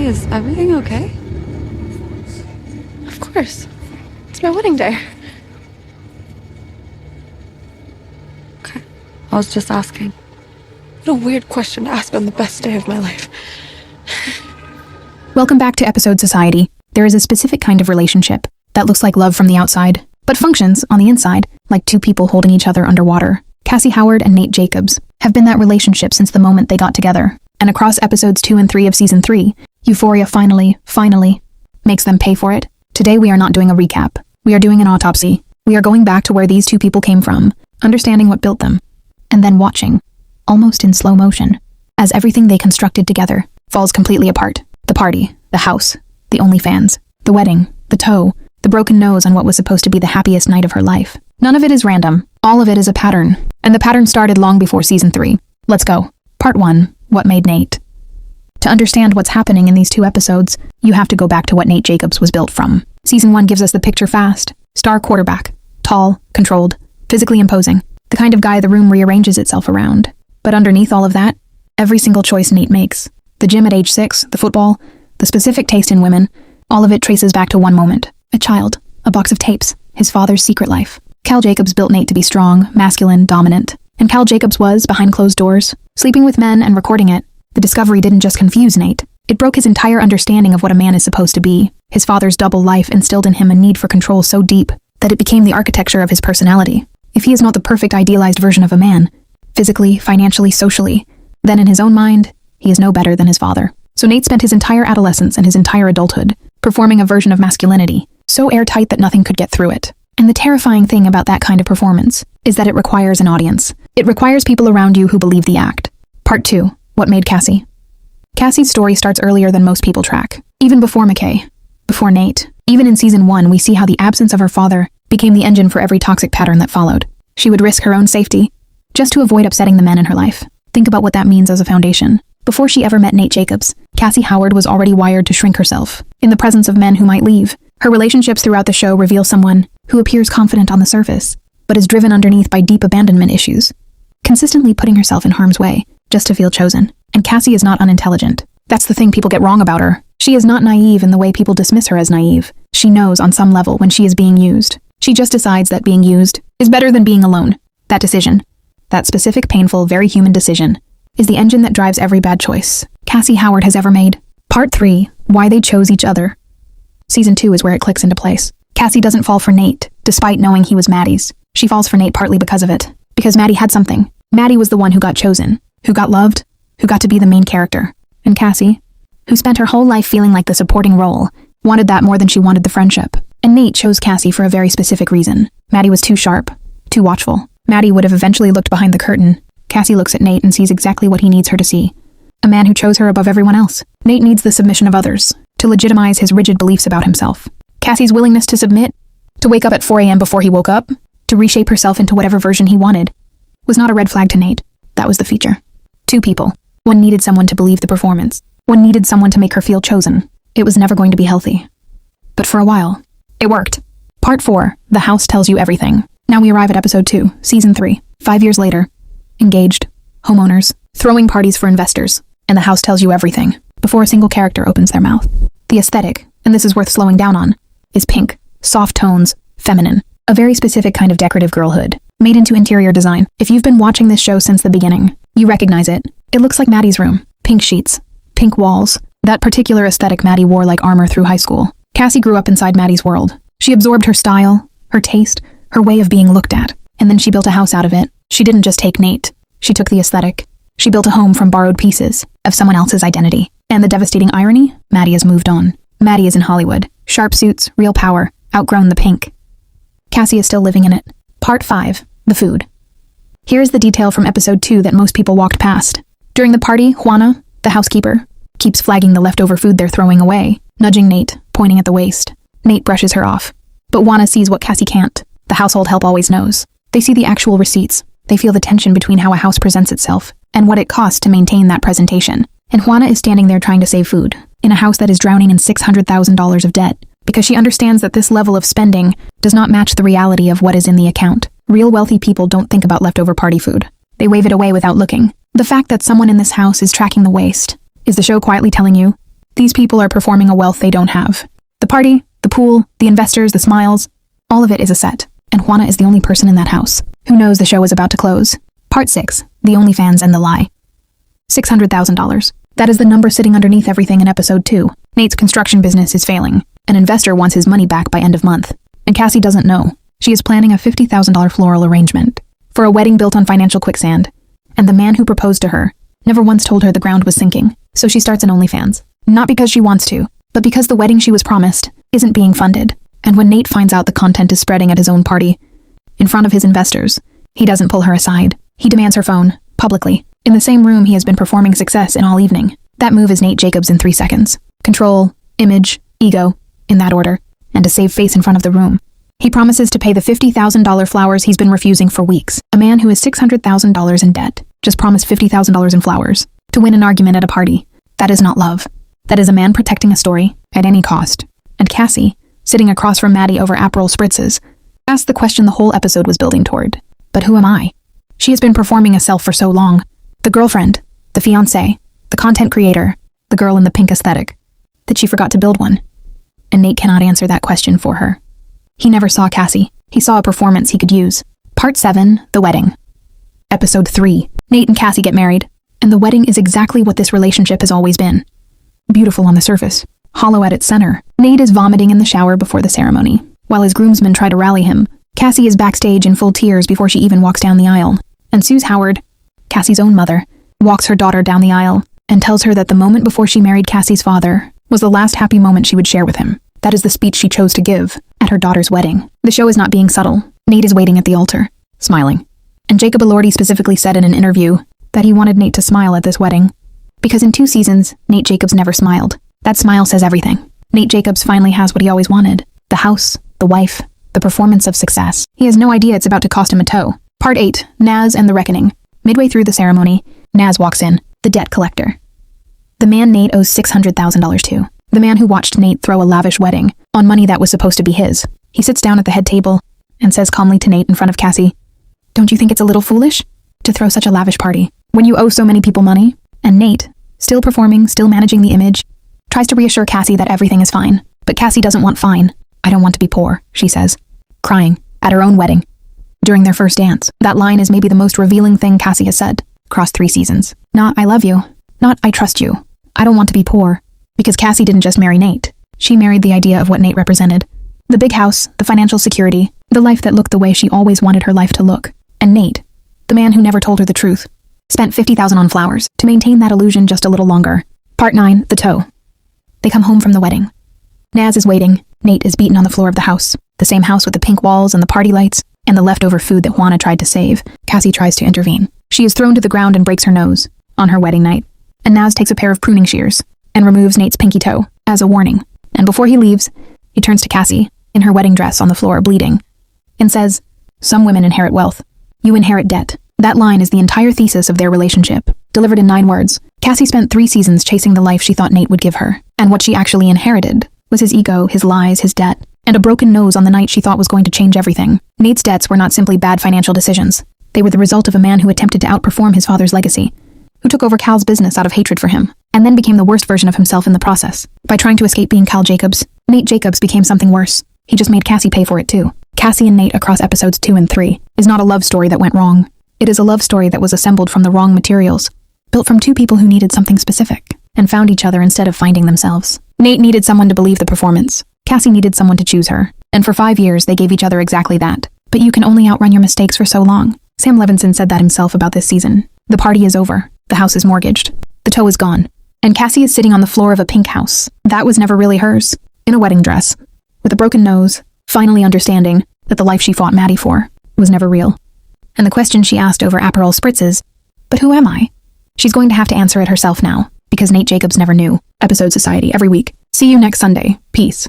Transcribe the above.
Is everything okay? Of course. It's my wedding day. Okay. I was just asking. What a weird question to ask on the best day of my life. Welcome back to Episode Society. There is a specific kind of relationship that looks like love from the outside, but functions, on the inside, like two people holding each other underwater. Cassie Howard and Nate Jacobs have been that relationship since the moment they got together. And across episodes 2 and 3 of season 3, euphoria finally makes them pay for it. Today we are not doing a recap. We are doing an autopsy. We are going back to where these two people came from, understanding what built them, and then watching, almost in slow motion, as everything they constructed together falls completely apart. The party, the house, the OnlyFans, the wedding, the toe, the broken nose on what was supposed to be the happiest night of her life. None of it is random. All of it is a pattern. And the pattern started long before season 3. Let's go. Part 1. What made Nate? To understand what's happening in these 2 episodes, you have to go back to what Nate Jacobs was built from. Season 1 gives us the picture fast. Star quarterback. Tall, controlled, physically imposing. The kind of guy the room rearranges itself around. But underneath all of that, every single choice Nate makes, the gym at age 6, the football, the specific taste in women, all of it traces back to one moment. A child, a box of tapes, his father's secret life. Cal Jacobs built Nate to be strong, masculine, dominant. And Cal Jacobs was, behind closed doors, sleeping with men and recording it. The discovery didn't just confuse Nate. It broke his entire understanding of what a man is supposed to be. His father's double life instilled in him a need for control so deep that it became the architecture of his personality. If he is not the perfect idealized version of a man, physically, financially, socially, then in his own mind, he is no better than his father. So Nate spent his entire adolescence and his entire adulthood performing a version of masculinity, so airtight that nothing could get through it. And the terrifying thing about that kind of performance is that it requires an audience. It requires people around you who believe the act. Part 2. What made Cassie? Cassie's story starts earlier than most people track. Even before McKay. Before Nate. Even in season 1, we see how the absence of her father became the engine for every toxic pattern that followed. She would risk her own safety just to avoid upsetting the men in her life. Think about what that means as a foundation. Before she ever met Nate Jacobs, Cassie Howard was already wired to shrink herself in the presence of men who might leave. Her relationships throughout the show reveal someone who appears confident on the surface, but is driven underneath by deep abandonment issues, consistently putting herself in harm's way just to feel chosen. And Cassie is not unintelligent. That's the thing people get wrong about her. She is not naive in the way people dismiss her as naive. She knows on some level when she is being used. She just decides that being used is better than being alone. That decision, that specific, painful, very human decision, is the engine that drives every bad choice Cassie Howard has ever made. Part 3. Why they chose each other. Season 2 is where it clicks into place. Cassie doesn't fall for Nate, despite knowing he was Maddie's. She falls for Nate partly because of it. Because Maddie had something. Maddie was the one who got chosen, who got loved, who got to be the main character. And Cassie, who spent her whole life feeling like the supporting role, wanted that more than she wanted the friendship. And Nate chose Cassie for a very specific reason. Maddie was too sharp, too watchful. Maddie would have eventually looked behind the curtain. Cassie looks at Nate and sees exactly what he needs her to see. A man who chose her above everyone else. Nate needs the submission of others, to legitimize his rigid beliefs about himself. Cassie's willingness to submit, to wake up at 4 a.m. before he woke up, to reshape herself into whatever version he wanted, was not a red flag to Nate. That was the feature. 2 people. One needed someone to believe the performance. One needed someone to make her feel chosen. It was never going to be healthy. But for a while, it worked. Part 4. The house tells you everything. Now we arrive at episode 2, season 3. 5 years later. Engaged. Homeowners. Throwing parties for investors. And the house tells you everything, before a single character opens their mouth. The aesthetic, and this is worth slowing down on, is pink, soft tones, feminine. A very specific kind of decorative girlhood, made into interior design. If you've been watching this show since the beginning, you recognize it. It looks like Maddie's room. Pink sheets, pink walls. That particular aesthetic Maddie wore like armor through high school. Cassie grew up inside Maddie's world. She absorbed her style, her taste, her way of being looked at, and then she built a house out of it. She didn't just take Nate. She took the aesthetic. She built a home from borrowed pieces of someone else's identity. And the devastating irony? Maddie has moved on. Maddie is in Hollywood. Sharp suits, real power, outgrown the pink. Cassie is still living in it. Part 5. The food. Here's the detail from episode 2 that most people walked past. During the party, Juana, the housekeeper, keeps flagging the leftover food they're throwing away, nudging Nate, pointing at the waste. Nate brushes her off. But Juana sees what Cassie can't. The household help always knows. They see the actual receipts. They feel the tension between how a house presents itself and what it costs to maintain that presentation. And Juana is standing there trying to save food, in a house that is drowning in $600,000 of debt, because she understands that this level of spending does not match the reality of what is in the account. Real wealthy people don't think about leftover party food. They wave it away without looking. The fact that someone in this house is tracking the waste, is the show quietly telling you, These people are performing a wealth they don't have. The party, the pool, the investors, the smiles, all of it is a set. And Juana is the only person in that house who knows the show is about to close. Part 6, The OnlyFans and the Lie. $600,000. That is the number sitting underneath everything in episode 2. Nate's construction business is failing. An investor wants his money back by end of month. And Cassie doesn't know. She is planning a $50,000 floral arrangement for a wedding built on financial quicksand. And the man who proposed to her never once told her the ground was sinking. So she starts an OnlyFans. Not because she wants to, but because the wedding she was promised isn't being funded. And when Nate finds out the content is spreading at his own party, in front of his investors, he doesn't pull her aside. He demands her phone, publicly, in the same room he has been performing success in all evening. That move is Nate Jacobs in 3 seconds. Control, image, ego, in that order, and to save face in front of the room. He promises to pay the $50,000 flowers he's been refusing for weeks. A man who is $600,000 in debt just promised $50,000 in flowers to win an argument at a party. That is not love. That is a man protecting a story at any cost. And Cassie, sitting across from Maddie over Aperol spritzes, asked the question the whole episode was building toward. But who am I? She has been performing a self for so long. The girlfriend, the fiancé, the content creator, the girl in the pink aesthetic, that she forgot to build one. And Nate cannot answer that question for her. He never saw Cassie. He saw a performance he could use. Part 7, The Wedding. Episode 3, Nate and Cassie get married, and the wedding is exactly what this relationship has always been. Beautiful on the surface, hollow at its center. Nate is vomiting in the shower before the ceremony. While his groomsmen try to rally him, Cassie is backstage in full tears before she even walks down the aisle. And Suze Howard, Cassie's own mother, walks her daughter down the aisle and tells her that the moment before she married Cassie's father was the last happy moment she would share with him. That is the speech she chose to give at her daughter's wedding. The show is not being subtle. Nate is waiting at the altar, smiling. And Jacob Elordi specifically said in an interview that he wanted Nate to smile at this wedding. Because in 2 seasons, Nate Jacobs never smiled. That smile says everything. Nate Jacobs finally has what he always wanted. The house, the wife, the performance of success. He has no idea it's about to cost him a toe. Part 8, Naz and the Reckoning. Midway through the ceremony, Naz walks in, the debt collector. The man Nate owes $600,000 to. The man who watched Nate throw a lavish wedding on money that was supposed to be his. He sits down at the head table and says calmly to Nate in front of Cassie, "Don't you think it's a little foolish to throw such a lavish party when you owe so many people money?" And Nate, still performing, still managing the image, tries to reassure Cassie that everything is fine. But Cassie doesn't want fine. "I don't want to be poor," she says, crying at her own wedding. During their first dance, that line is maybe the most revealing thing Cassie has said across 3 seasons. Not "I love you," not "I trust you," "I don't want to be poor." Because Cassie didn't just marry Nate. She married the idea of what Nate represented. The big house, the financial security, the life that looked the way she always wanted her life to look. And Nate, the man who never told her the truth, spent $50,000 on flowers to maintain that illusion just a little longer. Part 9, The Toe. They come home from the wedding. Naz is waiting. Nate is beaten on the floor of the house. The same house with the pink walls and the party lights and the leftover food that Juana tried to save. Cassie tries to intervene. She is thrown to the ground and breaks her nose on her wedding night. And Naz takes a pair of pruning shears and removes Nate's pinky toe as a warning. And before he leaves, he turns to Cassie, in her wedding dress on the floor bleeding, and says, "Some women inherit wealth. You inherit debt." That line is the entire thesis of their relationship, delivered in 9 words. Cassie spent 3 seasons chasing the life she thought Nate would give her, and what she actually inherited was his ego, his lies, his debt, and a broken nose on the night she thought was going to change everything. Nate's debts were not simply bad financial decisions. They were the result of a man who attempted to outperform his father's legacy, who took over Cal's business out of hatred for him, and then became the worst version of himself in the process. By trying to escape being Cal Jacobs, Nate Jacobs became something worse. He just made Cassie pay for it too. Cassie and Nate across episodes 2 and 3 is not a love story that went wrong. It is a love story that was assembled from the wrong materials, built from 2 people who needed something specific, and found each other instead of finding themselves. Nate needed someone to believe the performance. Cassie needed someone to choose her. And for 5 years, they gave each other exactly that. But you can only outrun your mistakes for so long. Sam Levinson said that himself about this season. The party is over. The house is mortgaged. The toe is gone. And Cassie is sitting on the floor of a pink house. That was never really hers. In a wedding dress. With a broken nose, finally understanding that the life she fought Maddie for was never real. And the question she asked over Aperol spritzes, "But who am I?" She's going to have to answer it herself now, because Nate Jacobs never knew. Episode Society every week. See you next Sunday. Peace.